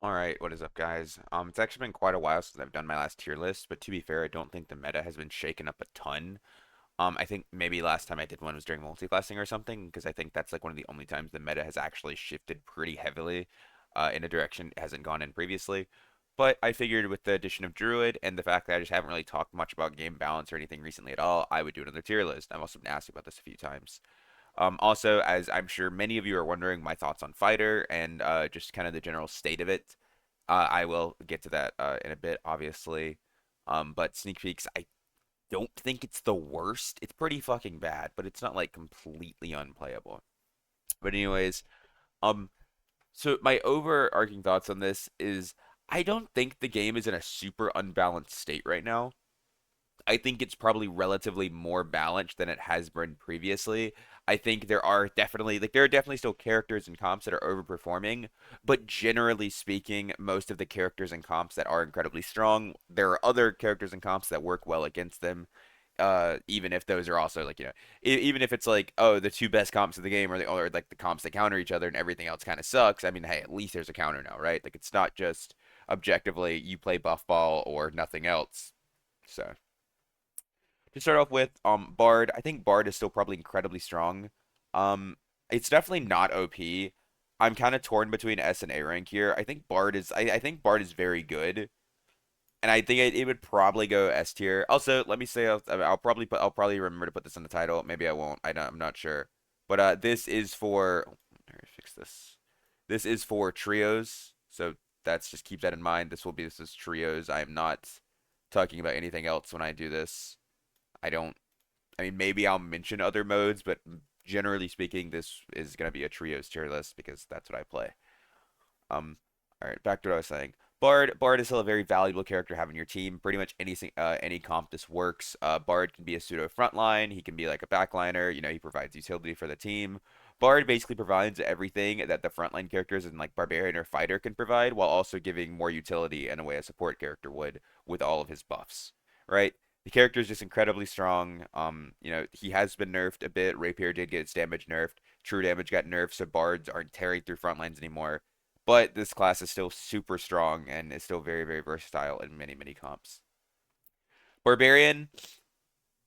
Alright, what is up, guys? It's actually been quite a while since I've done my last tier list, but to be fair, I don't think the meta has been shaken up a ton. I think maybe last time I did one was during multiclassing or something, because I think that's like one of the only times the meta has actually shifted pretty heavily in a direction it hasn't gone in previously. But I figured with the addition of Druid and the fact that I just haven't really talked much about game balance or anything recently at all, I would do another tier list. I've also been asked about this a few times. Also, as I'm sure many of you are wondering, my thoughts on Fighter and just kind of the general state of it. I will get to that in a bit, obviously. But sneak peeks, I don't think it's the worst. It's pretty fucking bad, but it's not like completely unplayable. But anyways, um, so my overarching thoughts on this is I don't think the game is in a super unbalanced state right now. I think it's probably relatively more balanced than it has been previously. I think there are definitely still characters and comps that are overperforming, but generally speaking, most of the characters and comps that are incredibly strong, there are other characters and comps that work well against them. Even if those are also like, even if it's like, oh, the two best comps of the game or like the comps that counter each other and everything else kind of sucks. I mean, hey, at least there's a counter now, right? Like it's not just objectively you play buff ball or nothing else. So to start off with, Bard. I think Bard is still probably incredibly strong. Um, it's definitely not OP. I'm kind of torn between S and A rank here. I think Bard is very good, and I think it would probably go S tier. Also, let me say I'll probably remember to put this in the title. Maybe I won't. I'm not sure. But this is for let me fix this. This is for trios, so that's just keep that in mind. This is trios. I am not talking about anything else when I do this. I don't I mean, maybe I'll mention other modes, but generally speaking, this is going to be a trios tier list because that's what I play. Um, all right, back to what I was saying. Bard is still a very valuable character to have in your team. Pretty much any comp this works. Bard can be a pseudo frontline. He can be like a backliner. He provides utility for the team. Bard basically provides everything that the frontline characters in like Barbarian or Fighter can provide, while also giving more utility in a way a support character would with all of his buffs. Right? The character is just incredibly strong. He has been nerfed a bit. Rapier did get its damage nerfed. True damage got nerfed, so bards aren't tearing through front lines anymore. But this class is still super strong and is still very, very versatile in many, many comps. Barbarian,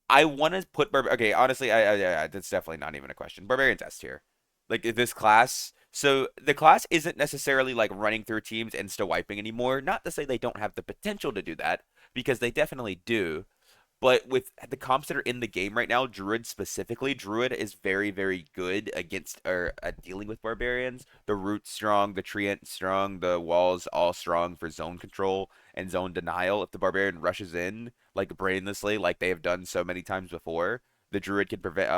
I want to put Okay, honestly, that's definitely not even a question. Barbarian's S tier. Like this class. So the class isn't necessarily like running through teams and still wiping anymore. Not to say they don't have the potential to do that, because they definitely do. But with the comps that are in the game right now, Druid specifically, Druid is very, very good against or at dealing with barbarians. The root strong, the treant strong, the walls all strong for zone control and zone denial. If the barbarian rushes in like brainlessly, like they have done so many times before, the druid can prevent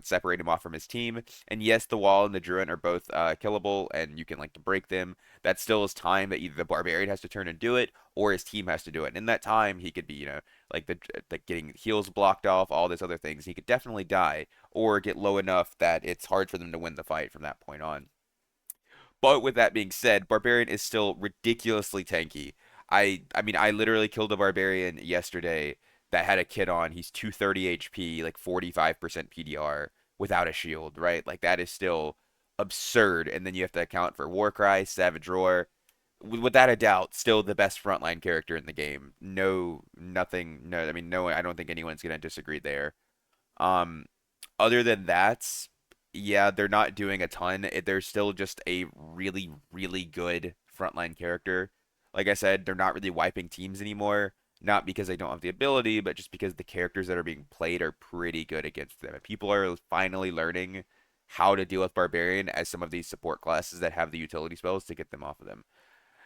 separate him off from his team. And yes, the wall and the druid are both killable, and you can like to break them. That still is time that either the barbarian has to turn and do it, or his team has to do it. And in that time, he could be like the getting heals blocked off, all these other things. He could definitely die or get low enough that it's hard for them to win the fight from that point on. But with that being said, Barbarian is still ridiculously tanky. I mean I literally killed a Barbarian yesterday that had a kit on. He's 230 HP, like 45% PDR without a shield, right? Like that is still absurd. And then you have to account for Warcry, Savage Roar. Without a doubt, still the best frontline character in the game. No, nothing. No, I mean, no. I don't think anyone's gonna disagree there. Um, Other than that, yeah, they're not doing a ton. They're still just a really, really good frontline character. Like I said, they're not really wiping teams anymore. Not because they don't have the ability, but just because the characters that are being played are pretty good against them. And people are finally learning how to deal with Barbarian as some of these support classes that have the utility spells to get them off of them.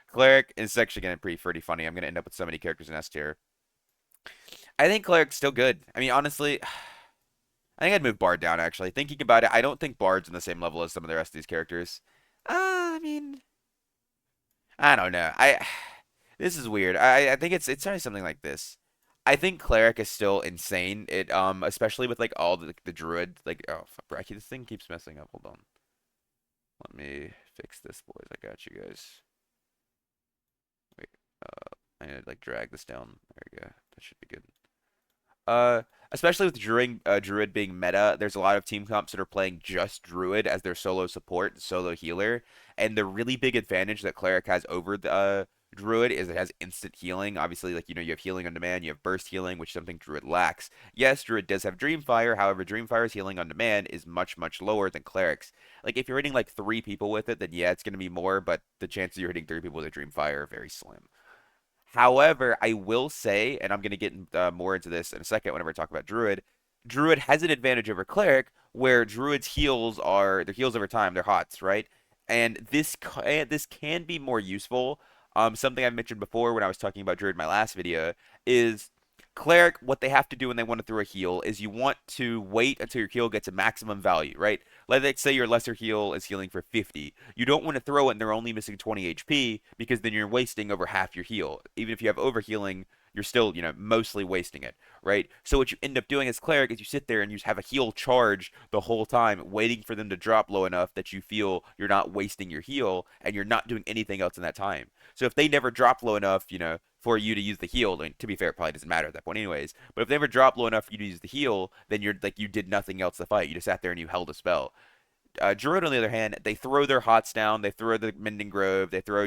Cleric is actually going to be pretty funny. I'm going to end up with so many characters in S tier. I think Cleric's still good. I mean, honestly, I think I'd move Bard down, actually. Thinking about it, I don't think Bard's on the same level as some of the rest of these characters. I mean, I don't know. This is weird. I think it's probably something like this. I think Cleric is still insane. Especially with like all the Druid, like, oh fuck, bro, this thing keeps messing up. Hold on. Let me fix this, boys. I got you guys. Wait, I need to like drag this down. There we go. That should be good. Uh, Especially with Druid being meta, there's a lot of team comps that are playing just Druid as their solo support and solo healer. And the really big advantage that Cleric has over the Druid is it has instant healing. Obviously, like you have healing on demand, you have burst healing, which is something Druid lacks. Yes, Druid does have Dreamfire, however, Dreamfire's healing on demand is much, much lower than Cleric's. Like if you're hitting like three people with it, then yeah, it's gonna be more, but the chances you're hitting three people with a Dreamfire are very slim. However, I will say, and I'm going to get more into this in a second whenever I talk about Druid, Druid has an advantage over Cleric where Druid's heals are their heals over time, they're hots, right? And this can be more useful. Something I mentioned before when I was talking about Druid in my last video is Cleric, what they have to do when they want to throw a heal is you want to wait until your heal gets a maximum value, right? Let's say your lesser heal is healing for 50. You don't want to throw it and they're only missing 20 HP because then you're wasting over half your heal. Even if you have overhealing, you're still, mostly wasting it, right? So what you end up doing as Cleric is you sit there and you have a heal charge the whole time, waiting for them to drop low enough that you feel you're not wasting your heal and you're not doing anything else in that time. So if they never drop low enough, for you to use the heal, and to be fair, it probably doesn't matter at that point anyways, but if they never drop low enough for you to use the heal, then you're like you did nothing else to fight. You just sat there and you held a spell. Druid, on the other hand, they throw their hots down, they throw the Mending Grove, they throw,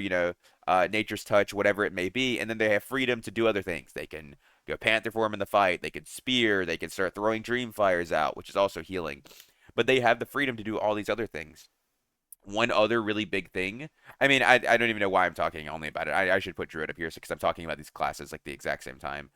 Nature's Touch, whatever it may be, and then they have freedom to do other things. They can go Panther form in the fight, they can spear, they can start throwing Dreamfires out, which is also healing. But they have the freedom to do all these other things. One other really big thing, I mean, I don't even know why I'm talking only about it. I should put Druid up here because I'm talking about these classes like the exact same time.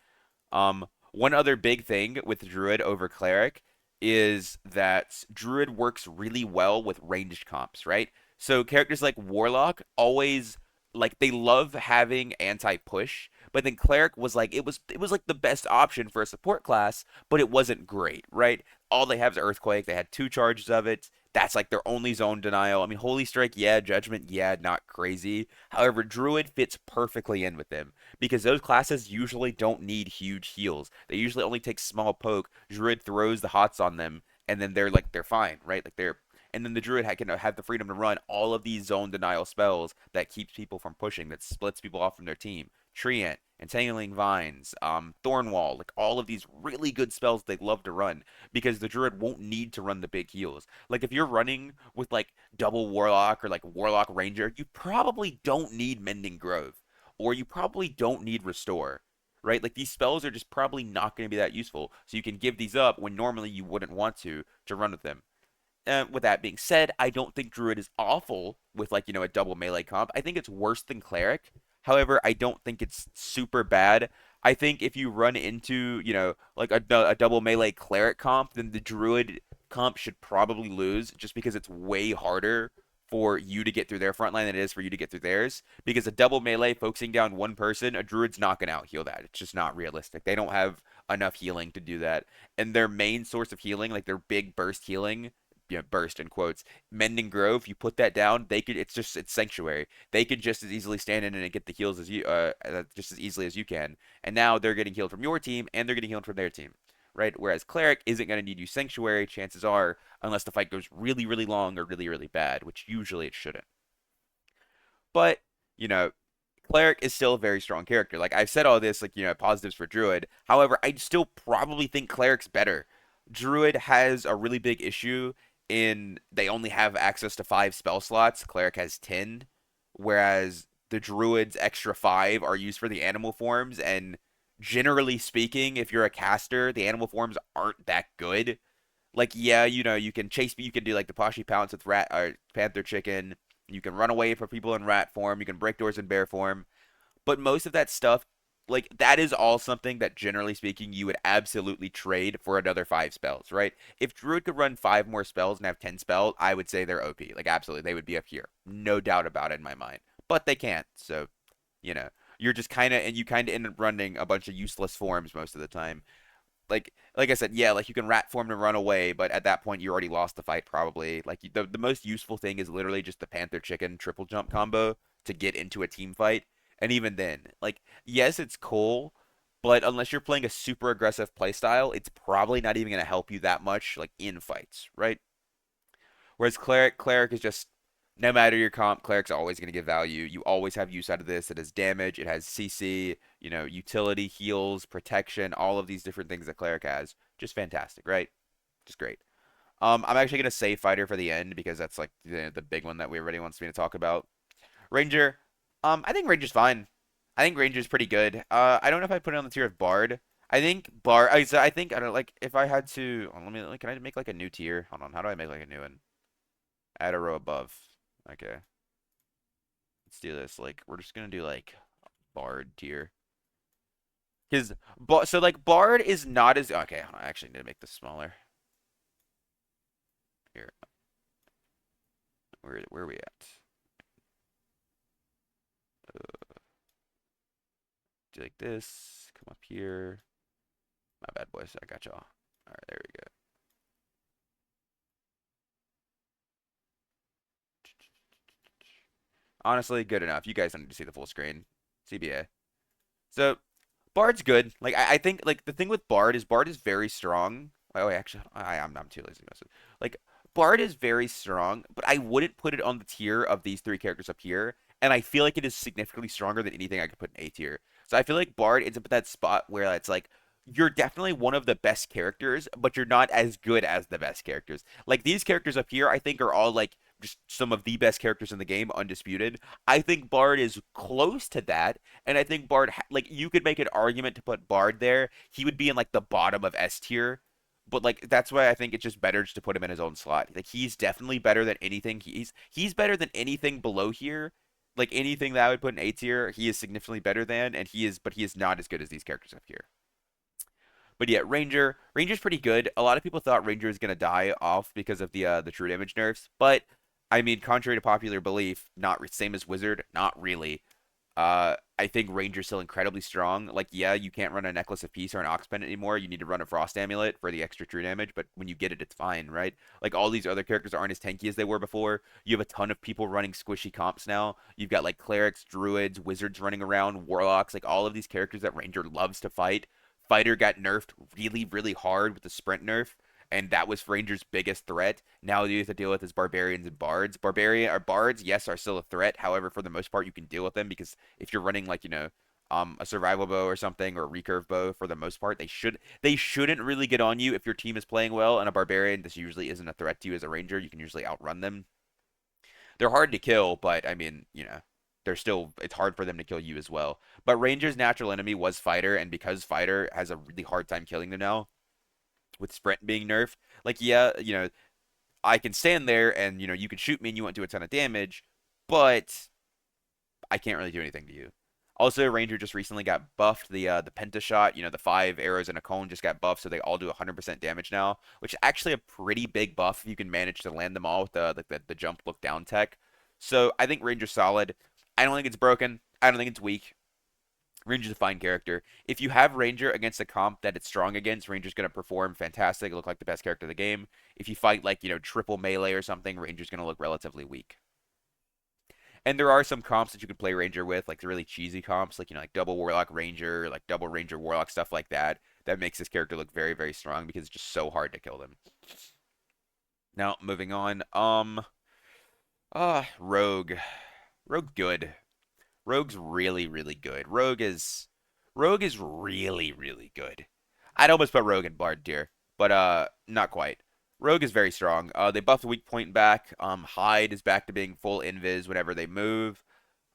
One other big thing with Druid over Cleric is that Druid works really well with ranged comps, right? So characters like Warlock always like they love having anti-push, but then Cleric was like it was like the best option for a support class, but it wasn't great, right? All they have is Earthquake. They had two charges of it. That's like their only zone denial. I mean, Holy Strike, yeah, Judgment, yeah, not crazy. However, Druid fits perfectly in with them because those classes usually don't need huge heals. They usually only take small poke. Druid throws the hots on them, and then they're fine, right? And then the Druid can have the freedom to run all of these zone denial spells that keeps people from pushing, that splits people off from their team. Treant, Entangling Vines, Thornwall, like all of these really good spells they love to run because the Druid won't need to run the big heals. Like if you're running with like double Warlock or like Warlock Ranger, you probably don't need Mending Grove or you probably don't need Restore, right? Like these spells are just probably not going to be that useful. So you can give these up when normally you wouldn't want to run with them. With that being said, I don't think Druid is awful with like a double melee comp. I think it's worse than Cleric. However, I don't think it's super bad. I think if you run into like a double melee Cleric comp, then the Druid comp should probably lose just because it's way harder for you to get through their front line than it is for you to get through theirs. Because a double melee focusing down one person, a Druid's not gonna out heal that. It's just not realistic. They don't have enough healing to do that. And their main source of healing, like their big burst healing, burst in quotes, Mending Grove, you put that down, it's Sanctuary. They could just as easily stand in and get the heals as you, just as easily as you can. And now they're getting healed from your team and they're getting healed from their team, right? Whereas Cleric isn't going to need you Sanctuary, chances are, unless the fight goes really, really long or really, really bad, which usually it shouldn't. But, you know, Cleric is still a very strong character. Like I've said all this, like positives for Druid. However, I still probably think Cleric's better. Druid has a really big issue in they only have access to 5 spell slots. Cleric has 10, whereas the Druid's extra 5 are used for the animal forms. And generally speaking, if you're a caster, the animal forms aren't that good. Like yeah, you can do like the Pashi Pounce with rat or Panther Chicken. You can run away from people in rat form. You can break doors in bear form. But most of that stuff, like that is all something that generally speaking you would absolutely trade for another 5 spells, right? If Druid could run 5 more spells and have 10 spells, I would say they're OP. Like absolutely, they would be up here. No doubt about it in my mind. But they can't. So, you know, you're just you kind of end up running a bunch of useless forms most of the time. Like I said, yeah, like you can rat form to run away, but at that point you already lost the fight probably. Like the most useful thing is literally just the Panther Chicken triple jump combo to get into a team fight. And even then, like yes, it's cool, but unless you're playing a super aggressive playstyle, it's probably not even gonna help you that much like in fights, right? Whereas Cleric is just No matter your comp, Cleric's always going to give value. You always have use out of this. It has damage, it has CC, utility, heals, protection, all of these different things that Cleric has. Just fantastic, right? Just great. I'm actually gonna save fighter for the end because that's like the big one that everybody wants me to talk about. Ranger, I think Ranger's fine. I think Ranger's pretty good. I don't know if I put it on the tier of Bard. I think Bard. I think I don't like if I had to. Let me. Can I make like a new tier? Hold on. How do I make like a new one? Add a row above. Okay. Let's do this. Like we're just gonna do like Bard tier. Because so like Bard is not as okay. Hold on, I actually need to make this smaller. Here, where are we at? Do like this. Come up here. My bad, boys. I got y'all. All right, there we go. Honestly, good enough. You guys don't need to see the full screen. CBA. So Bard's good. Like I think like the thing with Bard is very strong. Oh, wait, actually, I'm too lazy to mess with. Like Bard is very strong, but I wouldn't put it on the tier of these three characters up here. And I feel like it is significantly stronger than anything I could put in A tier. So I feel like Bard ends up at that spot where it's like you're definitely one of the best characters, but you're not as good as the best characters. Like these characters up here, I think are all like just some of the best characters in the game, undisputed. I think Bard is close to that, and I think Bard, like, you could make an argument to put Bard there. He would be in, like, the bottom of S tier. But, like, that's why I think it's just better just to put him in his own slot. Like, he's definitely better than anything. He's better than anything below here. Like, anything that I would put in A tier, he is significantly better than, but he is not as good as these characters up here. But yeah, Ranger's pretty good. A lot of people thought Ranger was gonna die off because of the true damage nerfs, but I mean, contrary to popular belief, not same as Wizard, not really. I think Ranger's still incredibly strong. Like, yeah, you can't run a Necklace of Peace or an Ox Pendant anymore. You need to run a Frost Amulet for the extra true damage, but when you get it, it's fine, right? Like, all these other characters aren't as tanky as they were before. You have a ton of people running squishy comps now. You've got, like, Clerics, Druids, Wizards running around, Warlocks, like, all of these characters that Ranger loves to fight. Fighter got nerfed really, really hard with the sprint nerf, and that was Ranger's biggest threat. Now you have to deal with is Barbarians and Bards. Barbarian or Bards, yes, are still a threat. However, for the most part, you can deal with them because if you're running like a survival bow or something or a recurve bow, for the most part, they shouldn't really get on you if your team is playing well. And a Barbarian, this usually isn't a threat to you as a Ranger. You can usually outrun them. They're hard to kill, but I mean, they're still it's hard for them to kill you as well. But Ranger's natural enemy was Fighter, and because Fighter has a really hard time killing them now, with Sprint being nerfed, like yeah, I can stand there and you can shoot me and you won't do a ton of damage, but I can't really do anything to you. Also, Ranger just recently got buffed. The Penta shot, the 5 arrows in a cone just got buffed, so they all do 100% damage now, which is actually a pretty big buff if you can manage to land them all with the jump look down tech. So I think Ranger's solid. I don't think it's broken. I don't think it's weak. Ranger's a fine character. If you have Ranger against a comp that it's strong against, Ranger's going to perform fantastic, look like the best character of the game. If you fight like, triple melee or something, Ranger's going to look relatively weak. And there are some comps that you can play Ranger with, like the really cheesy comps, like like double Warlock Ranger, like double Ranger Warlock, stuff like that. That makes this character look very, very strong because it's just so hard to kill them. Now, moving on. Rogue. Rogue good. Rogue's really, really good. Rogue is really, really good. I'd almost put Rogue in Bard tier, but not quite. Rogue is very strong. They buffed the weak point back. Hide is back to being full invis whenever they move.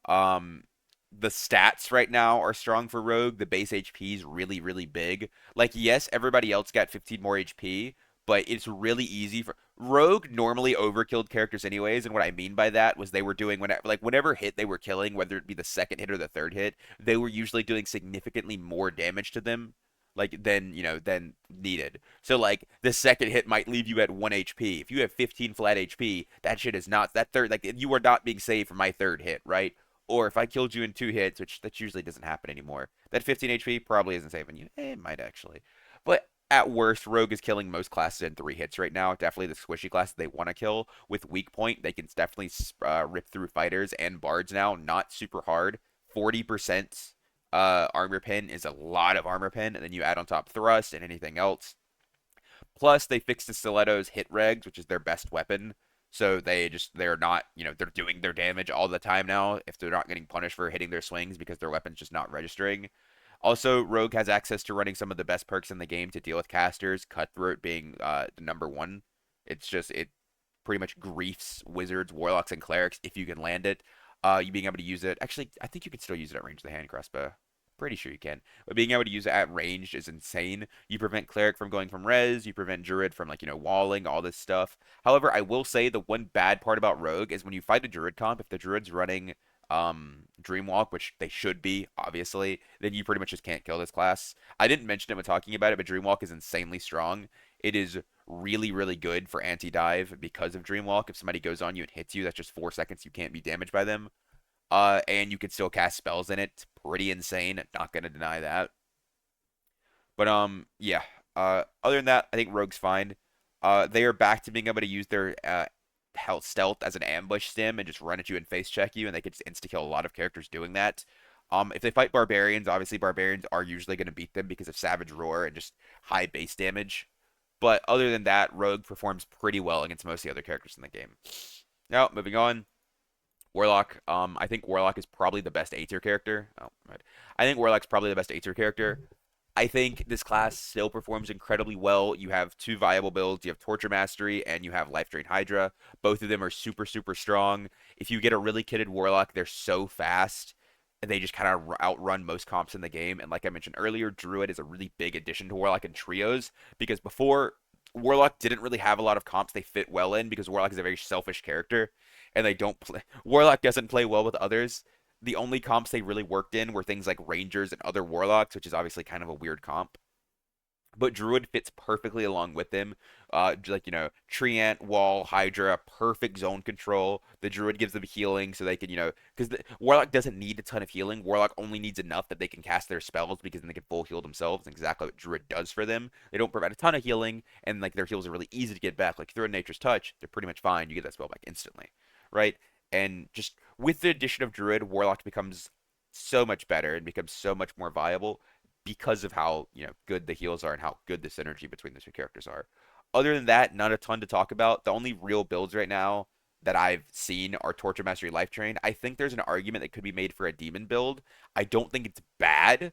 Um, the stats right now are strong for Rogue. The base HP is really, really big. Like, yes, everybody else got 15 more HP, but it's really easy for Rogue normally overkilled characters anyways, and what I mean by that was they were doing whenever hit they were killing, whether it be the second hit or the third hit, they were usually doing significantly more damage to them than needed. So like the second hit might leave you at 1 HP. If you have 15 flat HP, that shit is not that third like you are not being saved for my third hit, right? Or if I killed you in 2 hits, which that usually doesn't happen anymore, that 15 HP probably isn't saving you. It might actually. But at worst, Rogue is killing most classes in 3 hits right now. Definitely the squishy class they want to kill. With weak point, they can definitely rip through fighters and bards now. Not super hard. 40% armor pen is a lot of armor pen, and then you add on top thrust and anything else. Plus, they fixed the stilettos hit regs, which is their best weapon. So they're not, they're doing their damage all the time now if they're not getting punished for hitting their swings because their weapon's just not registering. Also, Rogue has access to running some of the best perks in the game to deal with casters, Cutthroat being the number one. It pretty much griefs wizards, warlocks, and clerics if you can land it. You being able to use it. Actually, I think you can still use it at range of the hand crossbow. Pretty sure you can. But being able to use it at range is insane. You prevent cleric from going from res, you prevent druid from like, walling, all this stuff. However, I will say the one bad part about rogue is when you fight a druid comp, if the druid's running Dreamwalk, which they should be, obviously, then you pretty much just can't kill this class. I didn't mention it when talking about it, but Dreamwalk is insanely strong. It is really, really good for anti-dive because of Dreamwalk. If somebody goes on you and hits you, that's just 4 seconds. You can't be damaged by them. And you can still cast spells in it. It's pretty insane. Not gonna deny that. But yeah. Other than that, I think Rogue's fine. They are back to being able to use their health stealth as an ambush stim and just run at you and face check you, and they can just insta kill a lot of characters doing that. If they fight barbarians, obviously barbarians are usually going to beat them because of Savage Roar and just high base damage. But other than that, Rogue performs pretty well against most of the other characters in the game. Now, moving on. Warlock. I think Warlock is probably the best A tier character. Oh, right. I think Warlock's probably the best A tier character. I think this class still performs incredibly well. You have two viable builds. You have Torture Mastery and you have Life Drain Hydra. Both of them are super, super strong. If you get a really kitted Warlock, they're so fast. And they just kind of outrun most comps in the game. And like I mentioned earlier, Druid is a really big addition to Warlock and trios. Because before, Warlock didn't really have a lot of comps they fit well in because Warlock is a very selfish character. And they don't play. Warlock doesn't play well with others. The only comps they really worked in were things like Rangers and other Warlocks, which is obviously kind of a weird comp. But Druid fits perfectly along with them. Like, Treant, Wall, Hydra, perfect zone control. The Druid gives them healing so they can, because the Warlock doesn't need a ton of healing. Warlock only needs enough that they can cast their spells because then they can full heal themselves. And exactly what Druid does for them. They don't provide a ton of healing, and like their heals are really easy to get back. Like through a Nature's Touch, they're pretty much fine. You get that spell back instantly, right? And just with the addition of Druid, Warlock becomes so much better and becomes so much more viable because of how good the heals are and how good the synergy between the two characters are. Other than that, not a ton to talk about. The only real builds right now that I've seen are Torture Mastery Life Train. I think there's an argument that could be made for a demon build. I don't think it's bad.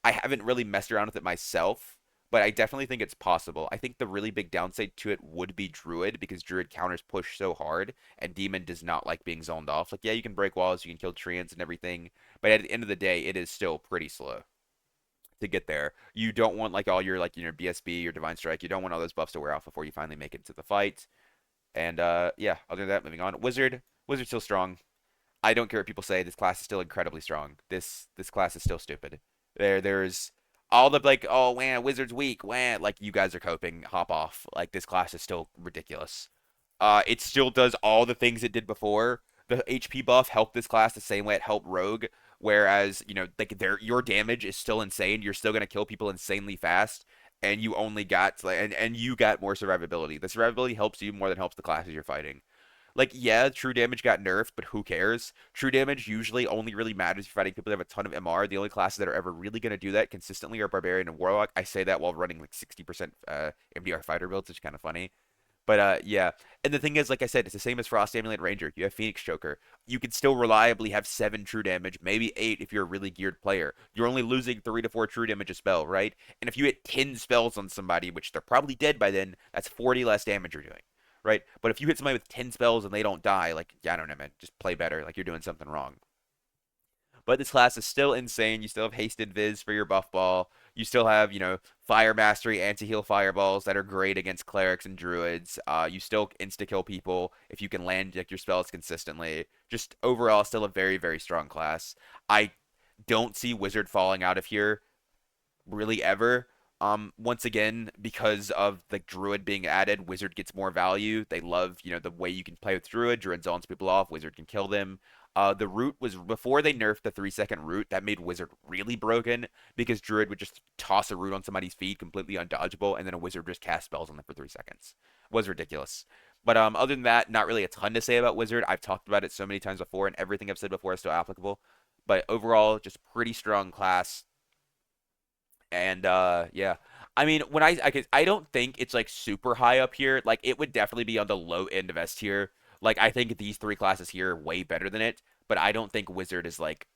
I haven't really messed around with it myself, but I definitely think it's possible. I think the really big downside to it would be Druid because Druid counters push so hard, and Demon does not like being zoned off. Like, yeah, you can break walls, you can kill treants and everything, but at the end of the day, it is still pretty slow to get there. You don't want like all your BSB, your Divine Strike. You don't want all those buffs to wear off before you finally make it to the fight. And yeah, other than that, moving on. Wizard's still strong. I don't care what people say. This class is still incredibly strong. This class is still stupid. There's all the like, oh man, Wizard's weak. Wham, like you guys are coping. Hop off. Like this class is still ridiculous. It still does all the things it did before. The HP buff helped this class the same way it helped Rogue. Whereas, like your damage is still insane. You're still gonna kill people insanely fast, and you only got like, and you got more survivability. The survivability helps you more than helps the classes you're fighting. Like, yeah, true damage got nerfed, but who cares? True damage usually only really matters if you're fighting people that have a ton of MR. The only classes that are ever really going to do that consistently are Barbarian and Warlock. I say that while running like 60% MDR fighter builds, which is kind of funny. But yeah, and the thing is, like I said, it's the same as Frost Amulet Ranger. You have Phoenix Choker. You can still reliably have 7 true damage, maybe 8 if you're a really geared player. You're only losing 3 to 4 true damage a spell, right? And if you hit 10 spells on somebody, which they're probably dead by then, that's 40 less damage you're doing, right? But if you hit somebody with 10 spells and they don't die, like, yeah, I don't know, man, just play better. Like, you're doing something wrong. But this class is still insane. You still have Hasted Viz for your buff ball. You still have, Fire Mastery, anti-heal fireballs that are great against clerics and druids. You still insta-kill people if you can land like, your spells consistently. Just overall, still a very, very strong class. I don't see Wizard falling out of here really ever. Once again, because of the Druid being added, Wizard gets more value. They love, the way you can play with Druid. Druid zones people off. Wizard can kill them. The root was before they nerfed the 3 second root. That made Wizard really broken because Druid would just toss a root on somebody's feet, completely undodgeable, and then a Wizard would just cast spells on them for 3 seconds. Was ridiculous. But other than that, not really a ton to say about Wizard. I've talked about it so many times before, and everything I've said before is still applicable. But overall, just pretty strong class. And yeah. I mean, I don't think it's like super high up here. Like it would definitely be on the low end of S tier. Like I think these three classes here are way better than it, but I don't think Wizard is like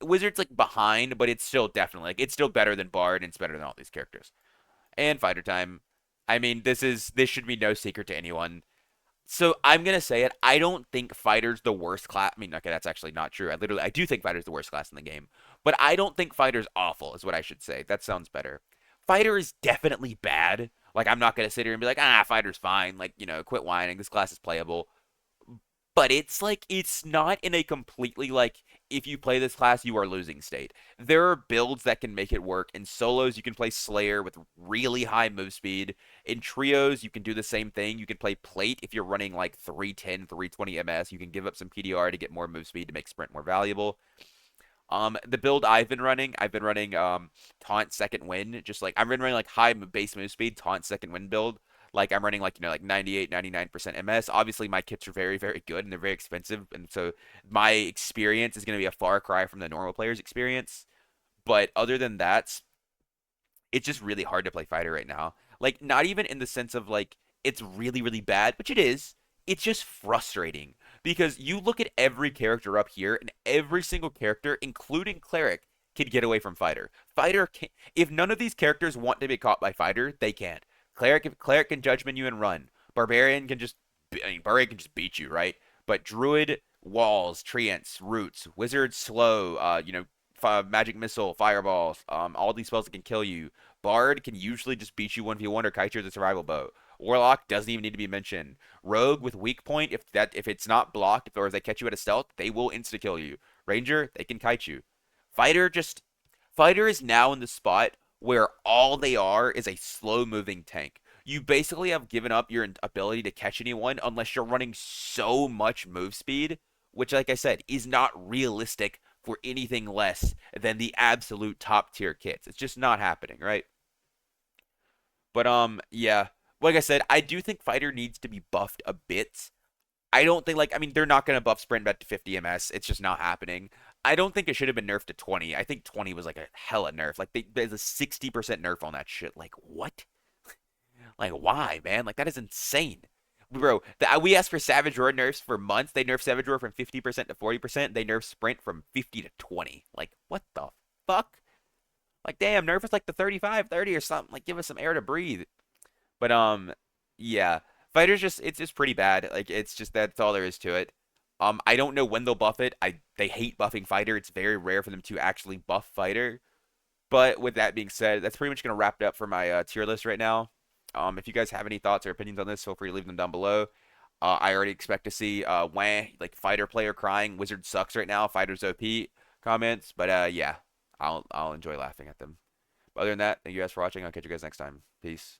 Wizard's like behind, but it's still definitely like it's still better than Bard and it's better than all these characters. And Fighter Time. I mean, this should be no secret to anyone. So I'm gonna say it. I don't think Fighter's the worst class. I mean, okay, that's actually not true. I do think Fighter's the worst class in the game, but I don't think Fighter's awful. Is what I should say. That sounds better. Fighter is definitely bad. Like I'm not gonna sit here and be like, Fighter's fine. Like quit whining. This class is playable. But it's like it's not in a completely like if you play this class you are losing state. There are builds that can make it work. In solos you can play Slayer with really high move speed. In trios you can do the same thing. You can play Plate if you're running like 310, 320 MS. You can give up some PDR to get more move speed to make sprint more valuable. The build I've been running taunt second wind, just like I've been running like high base move speed, taunt second wind build. Like I'm running like like 98, 99% MS. Obviously my kits are very, very good and they're very expensive, and so my experience is gonna be a far cry from the normal player's experience. But other than that, it's just really hard to play fighter right now. Like not even in the sense of like it's really really bad, which it is. It's just frustrating because you look at every character up here and every single character including cleric can get away from fighter. Fighter can if none of these characters want to be caught by fighter, they can't. Cleric can judgment you and run. Barbarian can just beat you, right? But druid walls, treants, roots, wizard slow, magic missile, fireballs, all these spells that can kill you. Bard can usually just beat you 1v1 or kite you with a survival bow. Warlock doesn't even need to be mentioned. Rogue with weak point, if it's not blocked or if they catch you at a stealth, they will insta kill you. Ranger, they can kite you. Fighter just Fighter is now in the spot where all they are is a slow moving tank. You basically have given up your ability to catch anyone unless you're running so much move speed, which like I said is not realistic for anything less than the absolute top tier kits. It's just not happening, right? But yeah. Like I said, I do think Fighter needs to be buffed a bit. I don't think like I mean they're not gonna buff sprint back to 50 MS. It's just not happening. I don't think it should have been nerfed to 20. I think 20 was like a hella nerf. Like there's a 60% nerf on that shit. Like what? Like why, man? Like that is insane. Bro, we asked for Savage Roar nerfs for months. They nerfed Savage Roar from 50% to 40%. They nerfed Sprint from 50 to 20. Like what the fuck? Like damn, nerf is like the 35, 30 or something. Like give us some air to breathe. But yeah, Fighter's just it's just pretty bad. Like it's just that's all there is to it. I don't know when they'll buff it. They hate buffing Fighter. It's very rare for them to actually buff Fighter. But with that being said, that's pretty much gonna wrap it up for my tier list right now. If you guys have any thoughts or opinions on this, feel free to leave them down below. I already expect to see like Fighter player crying, Wizard sucks right now, Fighter's OP comments. But yeah, I'll enjoy laughing at them. But other than that, thank you guys for watching. I'll catch you guys next time. Peace.